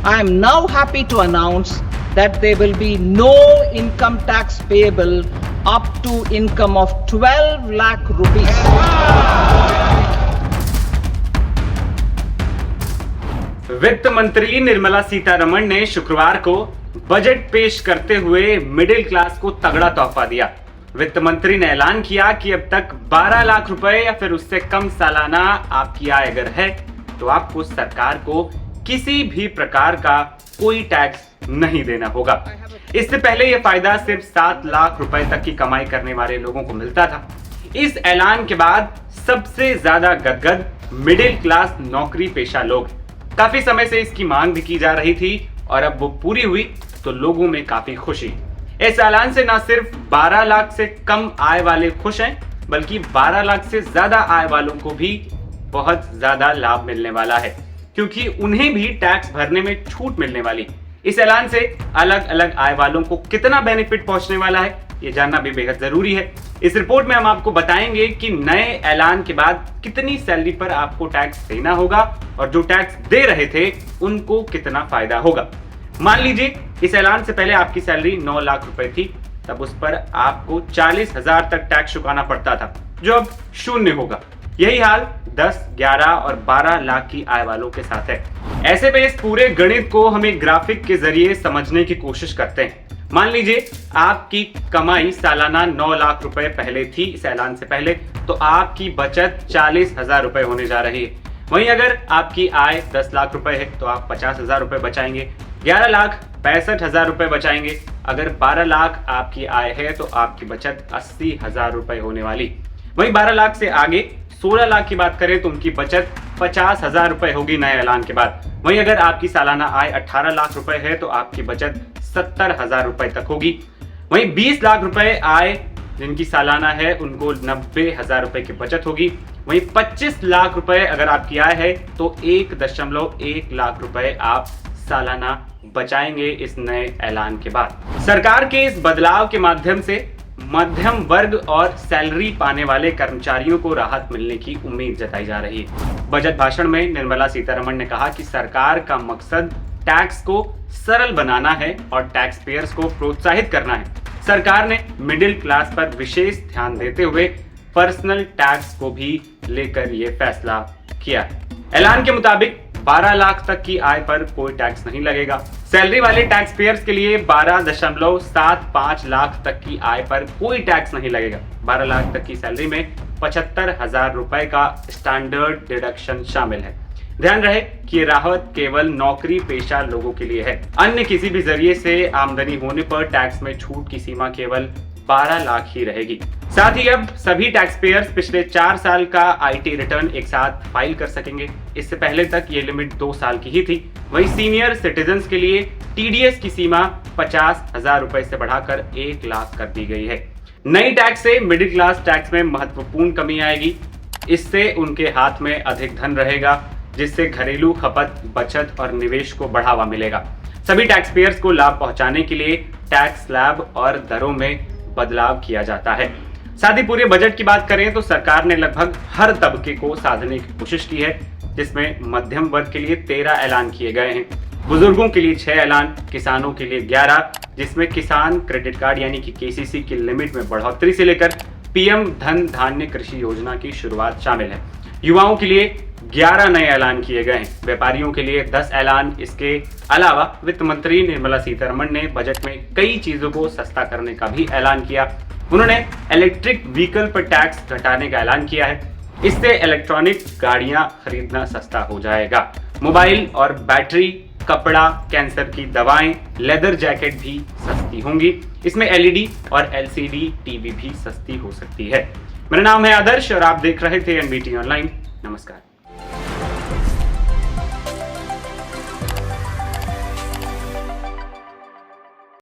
I am now happy to announce that there will be no income tax payable up to income of 12 lakh rupees. वित्त मंत्री निर्मला सीतारमण ने शुक्रवार को budget पेश करते हुए मिडिल क्लास को तगड़ा तोहफा दिया। वित्त मंत्री ने ऐलान किया कि अब तक 12 लाख रुपए या फिर उससे कम सालाना आपकी आय अगर है तो आपको सरकार को किसी भी प्रकार का कोई टैक्स नहीं देना होगा। इससे पहले यह फायदा सिर्फ 7 लाख रुपए तक की कमाई करने वाले लोगों को मिलता था। इस ऐलान के बाद सबसे ज्यादा गदगद मिडिल क्लास नौकरी पेशा लोग। काफी समय से इसकी मांग भी की जा रही थी और अब वो पूरी हुई तो लोगों में काफी खुशी। इस ऐलान से न सिर्फ 12 लाख से कम आय वाले खुश हैं, बल्कि 12 लाख से ज्यादा आय वालों को भी बहुत ज्यादा लाभ मिलने वाला है, क्योंकि उन्हें भी टैक्स भरने में छूट मिलने वाली। इस ऐलान से अलग अलग आय वालों को कितना बेनिफिट पहुंचने वाला है, ये जानना भी बेहद जरूरी है। इस रिपोर्ट में हम आपको बताएंगे कि नए ऐलान के बाद कितनी सैलरी पर आपको टैक्स देना होगा और जो टैक्स दे रहे थे उनको कितना फायदा होगा। मान लीजिए इस ऐलान से पहले आपकी सैलरी 9 लाख रुपए थी, तब उस पर आपको 40,000 तक टैक्स चुकाना पड़ता था, जो अब 0 होगा। यही हाल 10, 11 और 12 लाख की आय वालों के साथ है। ऐसे में इस पूरे गणित को हमें ग्राफिक के जरिए समझने की कोशिश करते हैं। मान लीजिए आपकी कमाई सालाना 9 लाख रुपए पहले थी इस ऐलान से पहले, तो आपकी बचत 40,000 रुपए होने जा रही है। वहीं अगर आपकी आय 10 लाख रुपए है तो आप 50,000 रुपए बचाएंगे, 11 लाख 65,000 रुपए बचाएंगे। अगर 12 लाख आपकी आय है तो आपकी बचत 80,000 रुपए होने वाली। वहीं 12 लाख से आगे 16 लाख की बात करें तो उनकी बचत 50,000 रुपए होगी नए ऐलान के बाद। वहीं अगर आपकी सालाना आय 18 लाख रुपए है तो आपकी बचत 70,000 रुपए तक होगी। वहीं 20 लाख रुपए आय जिनकी सालाना है उनको 90,000 रुपए की बचत होगी। वहीं 25 लाख रुपए अगर आपकी आय है तो 1.1 लाख रुपए आप सालाना बचाएंगे इस नए ऐलान के बाद। सरकार के इस बदलाव के माध्यम से मध्यम वर्ग और सैलरी पाने वाले कर्मचारियों को राहत मिलने की उम्मीद जताई जा रही है। बजट भाषण में निर्मला सीतारमण ने कहा कि सरकार का मकसद टैक्स को सरल बनाना है और टैक्स पेयर्स को प्रोत्साहित करना है। सरकार ने मिडिल क्लास पर विशेष ध्यान देते हुए पर्सनल टैक्स को भी लेकर यह फैसला किया है। ऐलान के मुताबिक 12 लाख तक की आय पर कोई टैक्स नहीं लगेगा। सैलरी वाले टैक्स पेयर्स के लिए 12.75 लाख तक की आय पर कोई टैक्स नहीं लगेगा। 12 लाख तक की सैलरी में 75,000 रुपए का स्टैंडर्ड डिडक्शन शामिल है। ध्यान रहे कि ये राहत केवल नौकरी पेशा लोगों के लिए है। अन्य किसी भी जरिए से आमदनी होने पर टैक्स में छूट की सीमा केवल 12 लाख ही रहेगी। साथ ही अब सभी टैक्स पेयर्स पिछले 4 साल का आईटी रिटर्न एक साथ फाइल कर सकेंगे। इससे पहले तक ये लिमिट 2 साल की ही थी। वहीं सीनियर सिटीजन्स के लिए टीडीएस की सीमा 50,000 रुपए से बढ़ाकर 1 लाख कर दी गई है। नई टैक्स से मिडिल क्लास टैक्स में महत्वपूर्ण कमी आएगी। इससे उनके हाथ में अधिक धन रहेगा, जिससे घरेलू खपत, बचत और निवेश को बढ़ावा मिलेगा। सभी टैक्स पेयर्स को लाभ पहुंचाने के लिए टैक्स स्लैब और दरों में बदलाव किया जाता है। साथ ही पूरे बजट की बात करें तो सरकार ने लगभग हर तबके को साधने की कोशिश की है, जिसमें मध्यम वर्ग के लिए 13 ऐलान किए गए हैं, बुजुर्गों के लिए 6 ऐलान, किसानों के लिए 11, जिसमें किसान क्रेडिट कार्ड यानी कि केसीसी की लिमिट में बढ़ोतरी से लेकर पीएम धन धान्य कृषि योजना की शुरुआत शामिल है। युवाओं के लिए 11 नए ऐलान किए गए हैं, व्यापारियों के लिए 10 ऐलान। इसके अलावा वित्त मंत्री निर्मला सीतारमण ने बजट में कई चीजों को सस्ता करने का भी ऐलान किया। उन्होंने इलेक्ट्रिक व्हीकल पर टैक्स घटाने का ऐलान किया है। इससे इलेक्ट्रॉनिक गाड़ियां खरीदना सस्ता हो जाएगा। मोबाइल और बैटरी, कपड़ा, कैंसर की दवाएं, लेदर जैकेट भी सस्ती होंगी। इसमें एलईडी और एलसीडी टीवी भी सस्ती हो सकती है। मेरा नाम है आदर्श और आप देख रहे थे एनबीटी ऑनलाइन। नमस्कार।